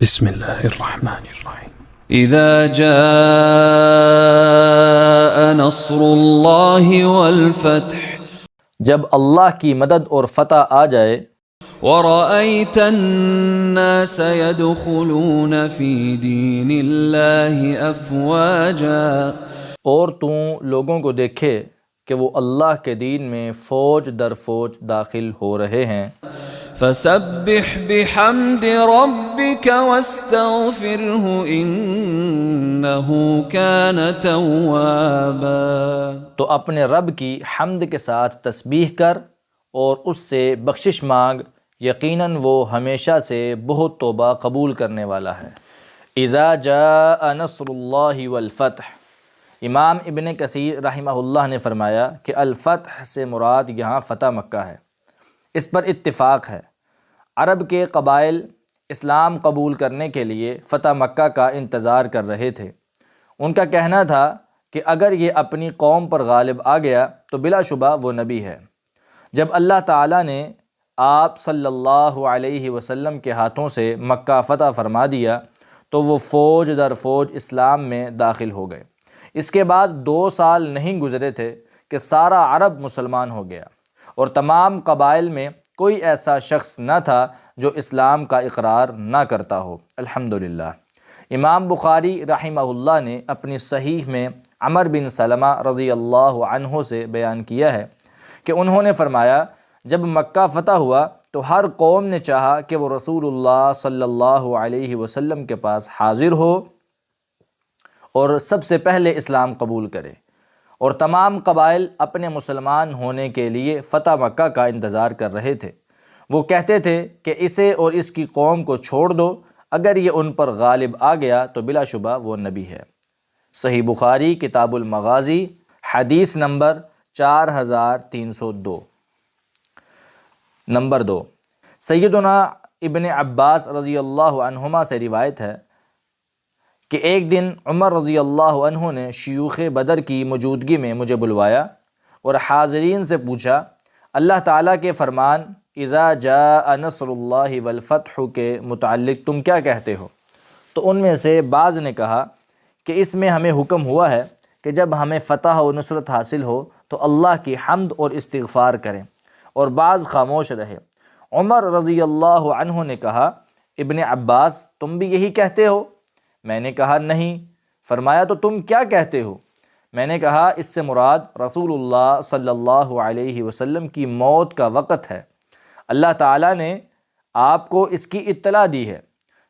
بسم الله الرحمن الرحيم. إذا جاء نصر الله والفتح جب اللہ کی مدد اور فتح آ جائے ورأيت الناس يدخلون في دين الله أفواجا اور تو لوگوں کو دیکھے کہ وہ اللہ کے دین میں فوج در فوج داخل ہو رہے ہیں، فسبح بحمد ربك واستغفره إنه كان توابا تو اپنے رب کی حمد کے ساتھ تسبیح کر اور اس سے بخشش مانگ، یقیناً وہ ہمیشہ سے بہت توبہ قبول کرنے والا ہے۔ اذا جاء نصر اللہ والفتح، امام ابن کثیر رحمہ اللہ نے فرمایا کہ الفتح سے مراد یہاں فتح مکہ ہے۔ اس پر اتفاق ہے۔ عرب کے قبائل اسلام قبول کرنے کے لیے فتح مکہ کا انتظار کر رہے تھے۔ ان کا کہنا تھا کہ اگر یہ اپنی قوم پر غالب آ گیا تو بلا شبہ وہ نبی ہے۔ جب اللہ تعالیٰ نے آپ صلی اللہ علیہ وسلم کے ہاتھوں سے مکہ فتح فرما دیا تو وہ فوج در فوج اسلام میں داخل ہو گئے۔ اس کے بعد 2 سال نہیں گزرے تھے کہ سارا عرب مسلمان ہو گیا، اور تمام قبائل میں کوئی ایسا شخص نہ تھا جو اسلام کا اقرار نہ کرتا ہو۔ الحمدللہ۔ امام بخاری رحمہ اللہ نے اپنی صحیح میں عمر بن سلمہ رضی اللہ عنہ سے بیان کیا ہے کہ انہوں نے فرمایا، جب مکہ فتح ہوا تو ہر قوم نے چاہا کہ وہ رسول اللہ صلی اللہ علیہ وسلم کے پاس حاضر ہو اور سب سے پہلے اسلام قبول کرے، اور تمام قبائل اپنے مسلمان ہونے کے لیے فتح مکہ کا انتظار کر رہے تھے۔ وہ کہتے تھے کہ اسے اور اس کی قوم کو چھوڑ دو، اگر یہ ان پر غالب آ گیا تو بلا شبہ وہ نبی ہے۔ صحیح بخاری کتاب المغازی حدیث نمبر 4302۔ نمبر 2، سیدنا ابن عباس رضی اللہ عنہما سے روایت ہے کہ ایک دن عمر رضی اللہ عنہ نے شیوخ بدر کی موجودگی میں مجھے بلوایا اور حاضرین سے پوچھا، اللہ تعالیٰ کے فرمان اذا جاء نصر اللہ والفتح کے متعلق تم کیا کہتے ہو؟ تو ان میں سے بعض نے کہا کہ اس میں ہمیں حکم ہوا ہے کہ جب ہمیں فتح و نصرت حاصل ہو تو اللہ کی حمد اور استغفار کریں، اور بعض خاموش رہے۔ عمر رضی اللہ عنہ نے کہا، ابن عباس تم بھی یہی کہتے ہو؟ میں نے کہا نہیں۔ فرمایا تو تم کیا کہتے ہو؟ میں نے کہا اس سے مراد رسول اللہ صلی اللہ علیہ وسلم کی موت کا وقت ہے، اللہ تعالیٰ نے آپ کو اس کی اطلاع دی ہے۔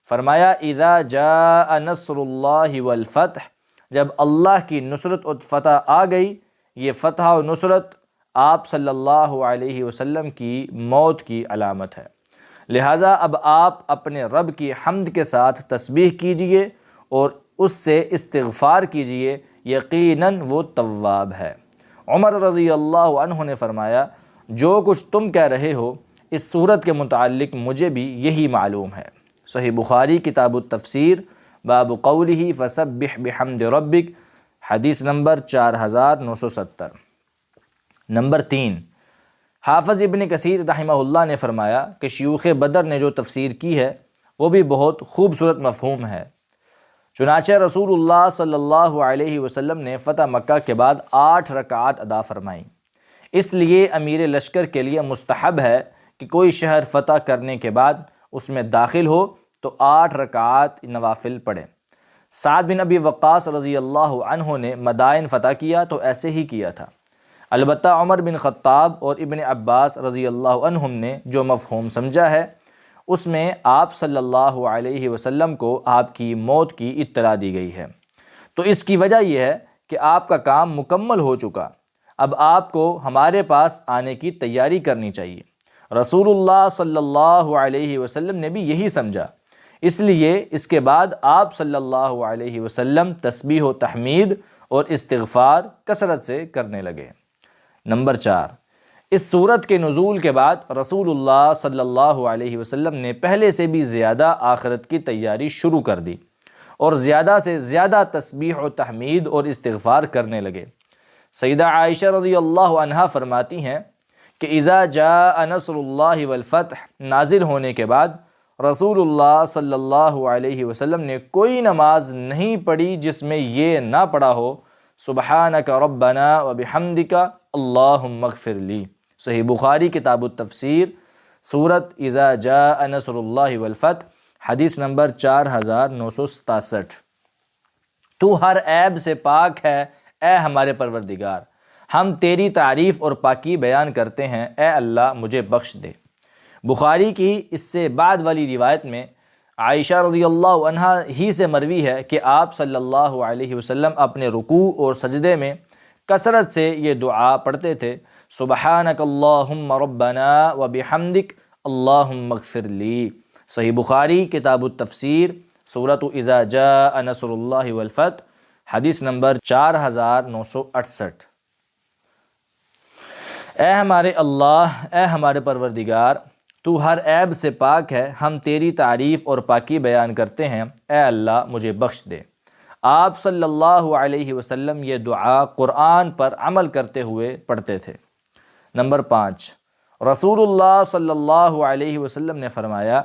فرمایا اذا جاء نصر اللہ والفتح، جب اللہ کی نصرت و فتح آ گئی، یہ فتح و نصرت آپ صلی اللہ علیہ وسلم کی موت کی علامت ہے، لہٰذا اب آپ اپنے رب کی حمد کے ساتھ تسبیح کیجئے اور اس سے استغفار کیجئے، یقیناً وہ تواب ہے۔ عمر رضی اللہ عنہ نے فرمایا، جو کچھ تم کہہ رہے ہو اس صورت کے متعلق مجھے بھی یہی معلوم ہے۔ صحیح بخاری کتاب التفسیر باب قولہ فسبح بحمد ربک حدیث نمبر 4970۔ نمبر 3، حافظ ابن کثیر رحمہ اللہ نے فرمایا کہ شیوخ بدر نے جو تفسیر کی ہے وہ بھی بہت خوبصورت مفہوم ہے۔ چنانچہ رسول اللہ صلی اللہ علیہ وسلم نے فتح مکہ کے بعد 8 رکعات ادا فرمائیں۔ اس لیے امیر لشکر کے لیے مستحب ہے کہ کوئی شہر فتح کرنے کے بعد اس میں داخل ہو تو 8 رکعات نوافل پڑھے۔ سعد بن ابی وقاص رضی اللہ عنہ نے مدائن فتح کیا تو ایسے ہی کیا تھا۔ البتہ عمر بن خطاب اور ابن عباس رضی اللہ عنہم نے جو مفہوم سمجھا ہے اس میں آپ صلی اللہ علیہ وسلم کو آپ کی موت کی اطلاع دی گئی ہے، تو اس کی وجہ یہ ہے کہ آپ کا کام مکمل ہو چکا، اب آپ کو ہمارے پاس آنے کی تیاری کرنی چاہیے۔ رسول اللہ صلی اللہ علیہ وسلم نے بھی یہی سمجھا، اس لیے اس کے بعد آپ صلی اللہ علیہ وسلم تسبیح و تحمید اور استغفار کثرت سے کرنے لگے۔ نمبر 4، اس سورت کے نزول کے بعد رسول اللہ صلی اللہ علیہ وسلم نے پہلے سے بھی زیادہ آخرت کی تیاری شروع کر دی اور زیادہ سے زیادہ تسبیح و تحمید اور استغفار کرنے لگے۔ سیدہ عائشہ رضی اللہ عنہا فرماتی ہیں کہ اذا جاء نصر اللہ والفتح نازل ہونے کے بعد رسول اللہ صلی اللہ علیہ وسلم نے کوئی نماز نہیں پڑھی جس میں یہ نہ پڑھا ہو سبحانک ربنا وبحمدک اللہم اغفر لی۔ صحیح بخاری کتاب التفسیر، سورۃ اذا جاء نصر اللہ والفتح، حدیث نمبر 4967۔ تو ہر عیب سے پاک ہے اے ہمارے پروردگار، ہم تیری تعریف اور پاکی بیان کرتے ہیں، اے اللہ مجھے بخش دے۔ بخاری کی اس سے بعد والی روایت میں عائشہ رضی اللہ عنہا ہی سے مروی ہے کہ آپ صلی اللہ علیہ وسلم اپنے رکوع اور سجدے میں کثرت سے یہ دعا پڑھتے تھے، سبحانک اللہم ربنا وبحمدک اللہم اغفر لی۔ صحیح بخاری کتاب التفسیر، سورۃ اذا جاء نصر اللہ والفتح، حدیث نمبر 4968۔ اے ہمارے اللہ، اے ہمارے پروردگار، تو ہر عیب سے پاک ہے، ہم تیری تعریف اور پاکی بیان کرتے ہیں، اے اللہ مجھے بخش دے۔ آپ صلی اللہ علیہ وسلم یہ دعا قرآن پر عمل کرتے ہوئے پڑھتے تھے۔ نمبر 5، رسول اللہ صلی اللہ علیہ وسلم نے فرمایا،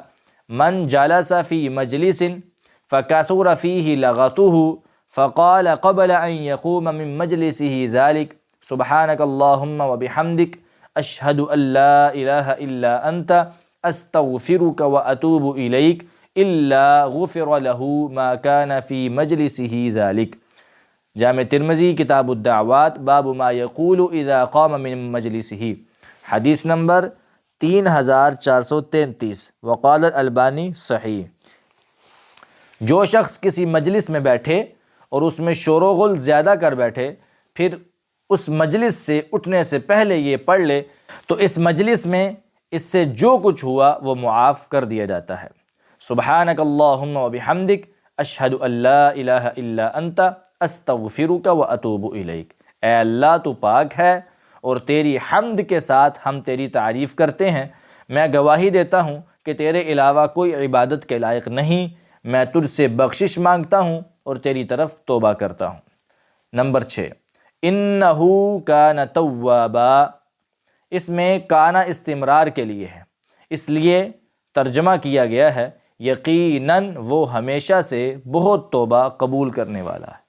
من جلس فی مجلس فکثر فیہ لغطہ فقال قبل ان یقوم من مجلسہ ذلک سبحانک اللہم وبحمدک اشہد ان لا الہ الا انت استغفرک واتوب الیک الا غفر له ما کان فی مجلسہ ذلک۔ جامع ترمذی کتاب الدعوات، باب ما یقول اذا قام من مجلسہ، حدیث نمبر 3433، وقال الالبانی صحیح۔ جو شخص کسی مجلس میں بیٹھے اور اس میں شور و غل زیادہ کر بیٹھے، پھر اس مجلس سے اٹھنے سے پہلے یہ پڑھ لے تو اس مجلس میں اس سے جو کچھ ہوا وہ معاف کر دیا جاتا ہے۔ سبحانک اللہم وبحمدک اشہد ان لا الہ الا انت استغفرک واتوب الیک۔ اے اللہ تو پاک ہے اور تیری حمد کے ساتھ ہم تیری تعریف کرتے ہیں، میں گواہی دیتا ہوں کہ تیرے علاوہ کوئی عبادت کے لائق نہیں، میں تجھ سے بخشش مانگتا ہوں اور تیری طرف توبہ کرتا ہوں۔ نمبر 6، انہو کان توابا، اس میں کانا استمرار کے لیے ہے، اس لیے ترجمہ کیا گیا ہے یقیناً وہ ہمیشہ سے بہت توبہ قبول کرنے والا ہے۔